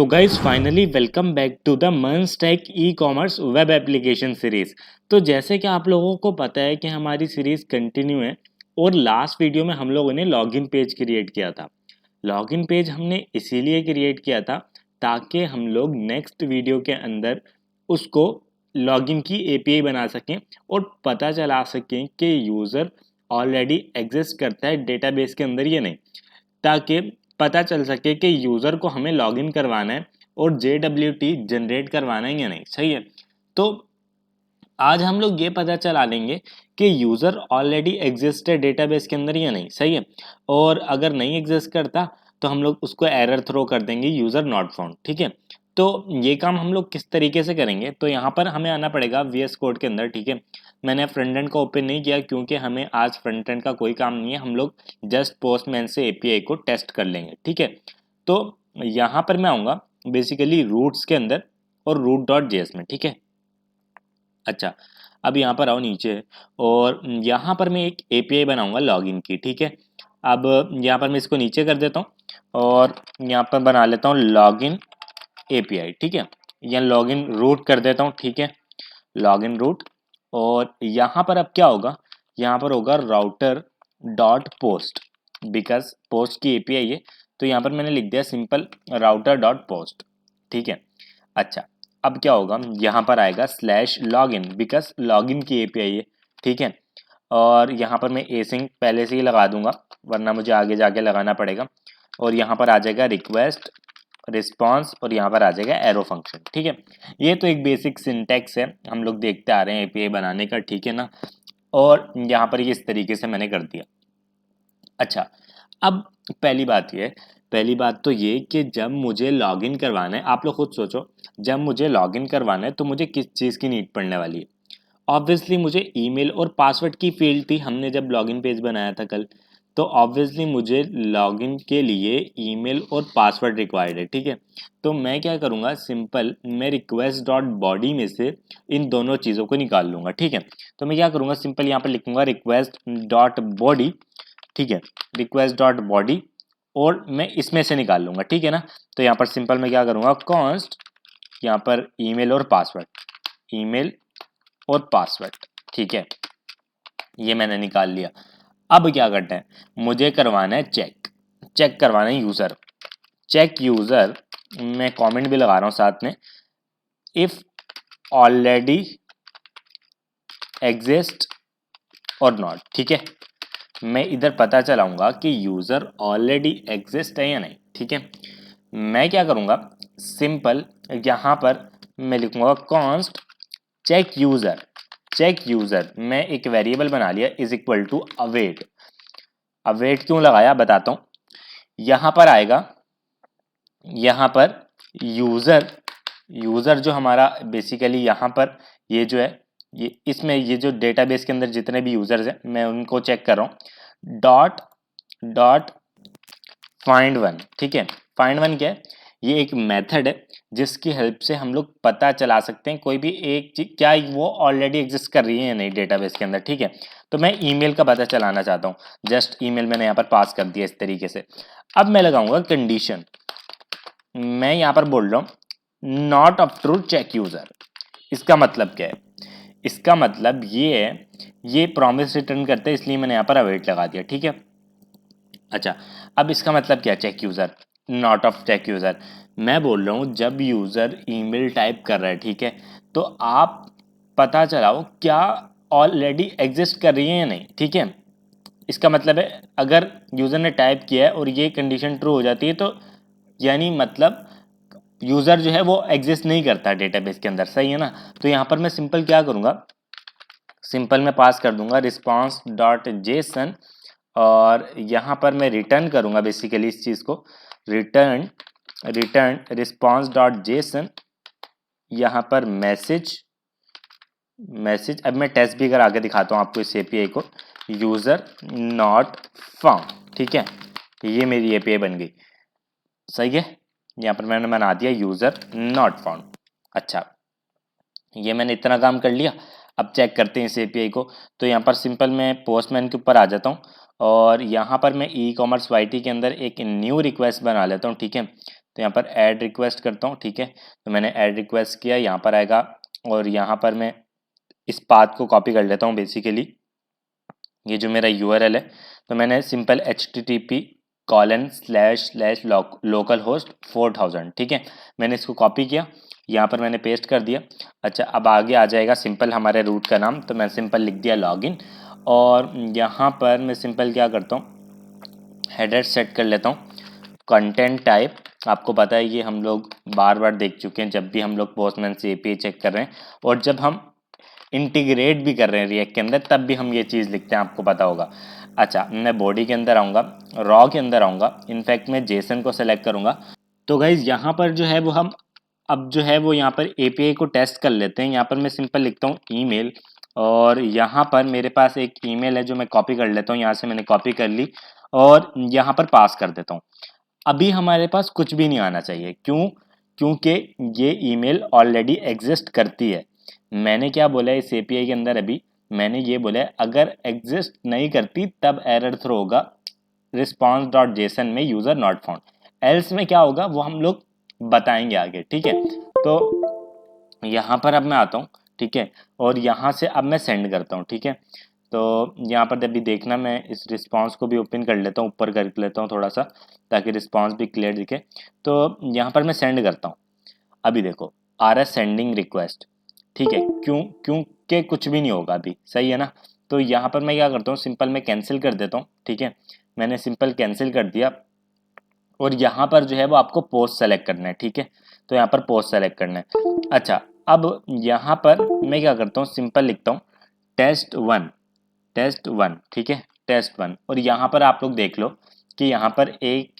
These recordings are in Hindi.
तो guys finally welcome back to the Munstack e commerce web application series. तो जैसे कि आप लोगों को पता है कि हमारी सीरीज कंटिन्यू है और लास्ट वीडियो में हम लोगों ने लॉगिन पेज क्रिएट किया था। लॉगिन पेज हमने इसीलिए क्रिएट किया था ताकि हम लोग नेक्स्ट वीडियो के अंदर उसको लॉगिन की एपीआई बना सकें और पता चला सकें कि यूज़र ऑलरेडी एग्जिस्ट करता है डेटाबेस के अंदर या नहीं, ताकि पता चल सके कि यूज़र को हमें लॉगिन करवाना है और JWT जनरेट करवाना है या नहीं। सही है। तो आज हम लोग ये पता चला लेंगे कि यूज़र ऑलरेडी एग्जिस्ट है डेटाबेस के अंदर या नहीं। सही है। और अगर नहीं एग्जिस्ट करता तो हम लोग उसको एरर थ्रो कर देंगे यूज़र नॉट फाउंड। ठीक है। तो ये काम हम लोग किस तरीके से करेंगे, तो यहाँ पर हमें आना पड़ेगा VS कोड के अंदर। ठीक है। मैंने फ्रंट एंड का ओपन नहीं किया क्योंकि हमें आज फ्रंट एंड का कोई काम नहीं है, हम लोग जस्ट पोस्टमैन से एपीआई को टेस्ट कर लेंगे। ठीक है। तो यहाँ पर मैं आऊँगा बेसिकली रूट्स के अंदर और root.js में। ठीक है। अच्छा, अब यहाँ पर आओ नीचे और यहाँ पर मैं एक एपीआई बनाऊंगा लॉगिन की। ठीक है। अब यहाँ पर मैं इसको नीचे कर देता हूँ और यहाँ पर बना लेता हूँ लॉगिन एपीआई। ठीक है। या लॉगिन रूट कर देता हूँ। ठीक है। Login route. और यहाँ पर अब क्या होगा, यहाँ पर होगा router dot post, because post की एपीआई है तो यहाँ पर मैंने लिख दिया सिंपल राउटर डॉट पोस्ट। ठीक है। अच्छा, अब क्या होगा, यहाँ पर आएगा स्लैश लॉगिन, बिकॉज लॉगिन की एपीआई है। ठीक है। और यहाँ पर मैं एसिंग पहले से ही लगा दूंगा वरना मुझे आगे जाके लगाना पड़ेगा। और यहाँ पर आ जाएगा रिक्वेस्ट रिस्पॉन्स और यहाँ पर आ जाएगा एरो फंक्शन। ठीक है। ये तो एक बेसिक सिंटैक्स है, हम लोग देखते आ रहे हैं एपीआई बनाने का। ठीक है ना। और यहाँ पर ये इस तरीके से मैंने कर दिया। अच्छा, अब पहली बात तो ये कि जब मुझे लॉगिन करवाना है, आप लोग खुद सोचो, जब मुझे लॉगिन करवाना है तो मुझे किस चीज़ की नीड पड़ने वाली है। ऑब्वियसली मुझे ईमेल और पासवर्ड की फील्ड थी, हमने जब लॉगिन पेज बनाया था कल, तो ऑब्वियसली मुझे लॉगिन के लिए ईमेल और पासवर्ड रिक्वायर्ड है। ठीक है। तो मैं क्या करूँगा, सिंपल मैं रिक्वेस्ट डॉट बॉडी में से इन दोनों चीज़ों को निकाल लूँगा। ठीक है। तो मैं क्या करूँगा, सिंपल यहाँ पर लिखूँगा रिक्वेस्ट डॉट बॉडी। ठीक है। रिक्वेस्ट डॉट बॉडी और मैं इसमें से निकाल लूँगा। ठीक है ना। तो यहाँ पर सिंपल मैं क्या करूँगा, कॉन्स्ट यहाँ पर ईमेल और पासवर्ड। ठीक है। ये मैंने निकाल लिया। अब क्या करना है, मुझे करवाना है चेक करवाना है यूज़र। चेक यूज़र, मैं कमेंट भी लगा रहा हूँ साथ में, इफ ऑलरेडी एग्जिस्ट और नॉट। ठीक है। मैं इधर पता चलाऊंगा कि यूज़र ऑलरेडी एग्जिस्ट है या नहीं। ठीक है। मैं क्या करूँगा, सिंपल यहाँ पर मैं लिखूँगा कॉन्स्ट चेक यूज़र मैं एक वेरिएबल बना लिया is equal to await. Await क्यों लगाया बताता हूँ। यहाँ पर आएगा, यहाँ पर यूज़र जो हमारा बेसिकली यहाँ पर ये जो है, ये इसमें ये जो डेटाबेस के अंदर जितने भी यूज़र्स हैं मैं उनको चेक कर रहा हूँ। Dot find one. ठीक है। फाइंड वन क्या है, ये एक मेथड है जिसकी हेल्प से हम लोग पता चला सकते हैं कोई भी एक चीज क्या वो ऑलरेडी एग्जिस्ट कर रही है या नहीं डेटाबेस के अंदर। ठीक है। तो मैं ईमेल का पता चलाना चाहता हूँ, जस्ट ईमेल मैंने यहाँ पर पास कर दिया इस तरीके से। अब मैं लगाऊंगा कंडीशन, मैं यहाँ पर बोल रहा हूँ not up to check user. इसका मतलब क्या है, इसका मतलब ये है, ये प्रॉमिस रिटर्न करते हैं इसलिए मैंने यहाँ पर अवेट लगा दिया। ठीक है। अच्छा, अब इसका मतलब क्या, check user not of check user. मैं बोल रहा हूँ जब यूज़र ईमेल टाइप कर रहा है, ठीक है, तो आप पता चलाओ क्या ऑलरेडी एग्जिस्ट कर रही है या नहीं। ठीक है। इसका मतलब है अगर यूज़र ने टाइप किया है और ये कंडीशन ट्रू हो जाती है तो यानी मतलब यूज़र जो है वो एग्जिस्ट नहीं करता डेटाबेस के अंदर। सही है ना। तो यहाँ पर मैं सिंपल क्या करूँगा, सिंपल मैं पास कर दूंगा रिस्पॉन्स डॉट जेसन और यहाँ पर मैं रिटर्न करूँगा बेसिकली इस चीज़ को, रिटर्न रिस्पॉन्स डॉट जेसन। यहाँ पर मैसेज अब मैं टेस्ट भी कर आगे दिखाता हूँ आपको इस एपीआई को, यूज़र नॉट फाउंड। ठीक है। ये मेरी एपीआई बन गई। सही है। यहाँ पर मैंने बना दिया यूज़र नॉट फाउंड। अच्छा, ये मैंने इतना काम कर लिया। अब चेक करते हैं इस एपीआई को। तो यहाँ पर सिंपल मैं पोस्टमैन के ऊपर आ जाता हूँ और यहाँ पर मैं ई कॉमर्स वाईटी के अंदर एक न्यू रिक्वेस्ट बना लेता हूँ। ठीक है। तो यहाँ पर ऐड रिक्वेस्ट करता हूँ, ठीक है। तो मैंने ऐड रिक्वेस्ट किया, यहाँ पर आएगा और यहाँ पर मैं इस पाथ को कॉपी कर लेता हूँ बेसिकली, ये जो मेरा URL है। तो मैंने सिंपल http://localhost 4000, ठीक है, मैंने इसको कॉपी किया, यहाँ पर मैंने पेस्ट कर दिया। अच्छा, अब आगे आ जाएगा सिंपल हमारे रूट का नाम, तो मैं सिंपल लिख दिया लॉगिन, और यहाँ पर मैं सिंपल क्या करता हूँ, हेडर सेट कर लेता हूँ। कंटेंट टाइप, आपको पता है ये हम लोग बार बार देख चुके हैं, जब भी हम लोग पोस्टमैन से API चेक कर रहे हैं और जब हम इंटीग्रेट भी कर रहे हैं रिएक्ट के अंदर, तब भी हम ये चीज़ लिखते हैं, आपको पता होगा। अच्छा, मैं बॉडी के अंदर आऊँगा, रॉ के अंदर आऊँगा, इनफैक्ट मैं जेसन को सेलेक्ट करूँगा। तो गाइज यहाँ पर जो है वो हम अब जो है वो यहाँ पर API को टेस्ट कर लेते हैं। यहाँ पर मैं सिंपल लिखता हूँ ईमेल, और यहाँ पर मेरे पास एक ईमेल है जो मैं कॉपी कर लेता हूँ, यहाँ से मैंने कॉपी कर ली और यहाँ पर पास कर देता हूँ। अभी हमारे पास कुछ भी नहीं आना चाहिए, क्यों? क्योंकि ये ईमेल ऑलरेडी एग्जिस्ट करती है। मैंने क्या बोला है इस API के अंदर, अभी मैंने ये बोला है अगर एग्जिस्ट नहीं करती तब एरर थ्रो होगा response.json में यूजर नॉट फाउंड, एल्स में क्या होगा वो हम लोग बताएंगे आगे, ठीक है। तो यहाँ पर अब मैं आता हूँ, ठीक है, और यहाँ से अब मैं सेंड करता हूँ, ठीक है। तो यहाँ पर अभी देखना, मैं इस रिस्पांस को भी ओपन कर लेता हूँ, ऊपर कर लेता हूँ थोड़ा सा, ताकि रिस्पांस भी क्लियर दिखे। तो यहाँ पर मैं सेंड करता हूँ, अभी देखो RS सेंडिंग रिक्वेस्ट, ठीक है, क्योंकि कुछ भी नहीं होगा अभी, सही है ना। तो यहाँ पर मैं क्या करता हूँ, सिंपल मैं कैंसिल कर देता हूँ, ठीक है, मैंने सिंपल कैंसिल कर दिया। और यहाँ पर जो है वो आपको पोस्ट सेलेक्ट करना है, ठीक है, तो यहाँ पर पोस्ट सेलेक्ट करना है। अच्छा, अब यहाँ पर मैं क्या करता हूँ, सिंपल लिखता हूँ टेस्ट 1, ठीक है, टेस्ट 1, और यहाँ पर आप लोग देख लो कि यहाँ पर एक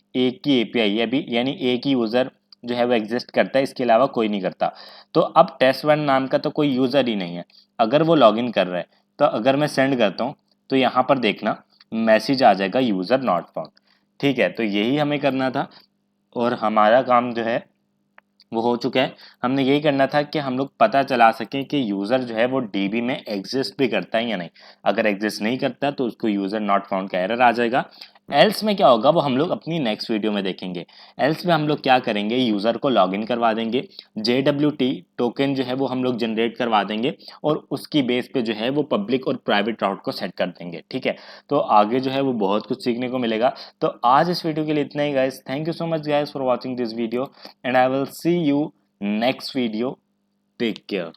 ही API है अभी, यानी एक ही यूज़र जो है वो एग्जिस्ट करता है, इसके अलावा कोई नहीं करता। तो अब टेस्ट 1 नाम का तो कोई यूज़र ही नहीं है, अगर वो लॉगिन कर रहा है। तो अगर मैं सेंड करता हूँ तो यहाँ पर देखना मैसेज आ जाएगा यूज़र नॉट फाउंड, ठीक है। तो यही हमें करना था और हमारा काम जो है वो हो चुका है। हमने यही करना था कि हम लोग पता चला सकें कि यूज़र जो है वो DB में एग्जिस्ट भी करता है या नहीं। अगर एग्जिस्ट नहीं करता तो उसको यूज़र नॉट फाउंड का एरर आ जाएगा। एल्स में क्या होगा वो हम लोग अपनी नेक्स्ट वीडियो में देखेंगे। एल्स में हम लोग क्या करेंगे, यूज़र को लॉगिन करवा देंगे, JWT टोकन जो है वो हम लोग जनरेट करवा देंगे और उसकी बेस पे जो है वो पब्लिक और प्राइवेट राउट को सेट कर देंगे, ठीक है। तो आगे जो है वो बहुत कुछ सीखने को मिलेगा। तो आज इस वीडियो के लिए इतना ही guys. Thank you so much guys for watching this video, and I will see you next video. Take care.